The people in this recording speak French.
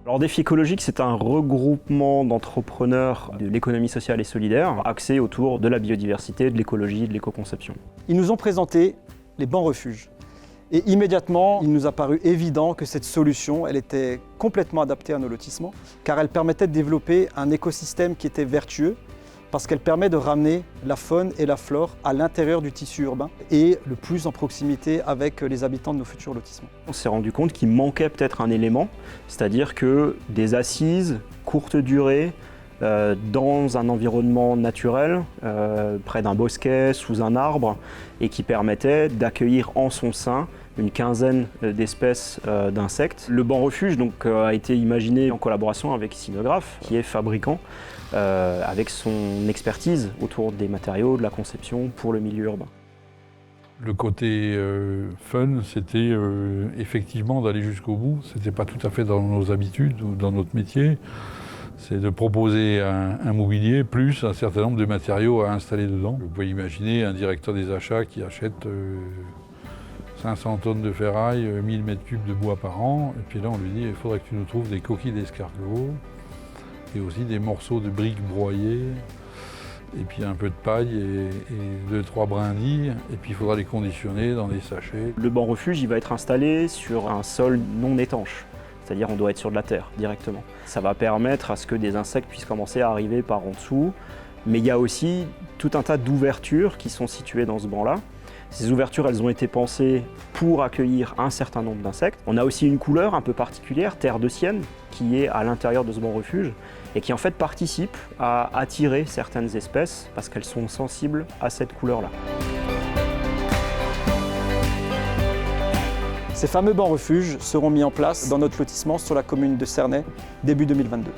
Alors Défi écologique, c'est un regroupement d'entrepreneurs de l'économie sociale et solidaire axé autour de la biodiversité, de l'écologie, de l'éco-conception. Ils nous ont présenté les bancs refuges. Et immédiatement, il nous a paru évident que cette solution, elle était complètement adaptée à nos lotissements, car elle permettait de développer un écosystème qui était vertueux, parce qu'elle permet de ramener la faune et la flore à l'intérieur du tissu urbain et le plus en proximité avec les habitants de nos futurs lotissements. On s'est rendu compte qu'il manquait peut-être un élément, c'est-à-dire que des assises, courte durée, dans un environnement naturel, près d'un bosquet, sous un arbre, et qui permettait d'accueillir en son sein une quinzaine d'espèces d'insectes. Le banc refuge donc, a été imaginé en collaboration avec Sinograph, qui est fabricant, avec son expertise autour des matériaux, de la conception pour le milieu urbain. Le côté fun, c'était effectivement d'aller jusqu'au bout. C'était pas tout à fait dans nos habitudes ou dans notre métier. C'est de proposer un mobilier plus un certain nombre de matériaux à installer dedans. Vous pouvez imaginer un directeur des achats qui achète 500 tonnes de ferraille, 1000 mètres cubes de bois par an, et puis là on lui dit il faudrait que tu nous trouves des coquilles d'escargot et aussi des morceaux de briques broyées, et puis un peu de paille et 2-3 brindilles, et puis il faudra les conditionner dans des sachets. Le banc refuge, il va être installé sur un sol non étanche. C'est-à-dire on doit être sur de la terre directement. Ça va permettre à ce que des insectes puissent commencer à arriver par en dessous. Mais il y a aussi tout un tas d'ouvertures qui sont situées dans ce banc-là. Ces ouvertures, elles ont été pensées pour accueillir un certain nombre d'insectes. On a aussi une couleur un peu particulière, terre de sienne, qui est à l'intérieur de ce banc refuge et qui en fait participe à attirer certaines espèces parce qu'elles sont sensibles à cette couleur-là. Ces fameux bancs refuges seront mis en place dans notre lotissement sur la commune de Cernay début 2022.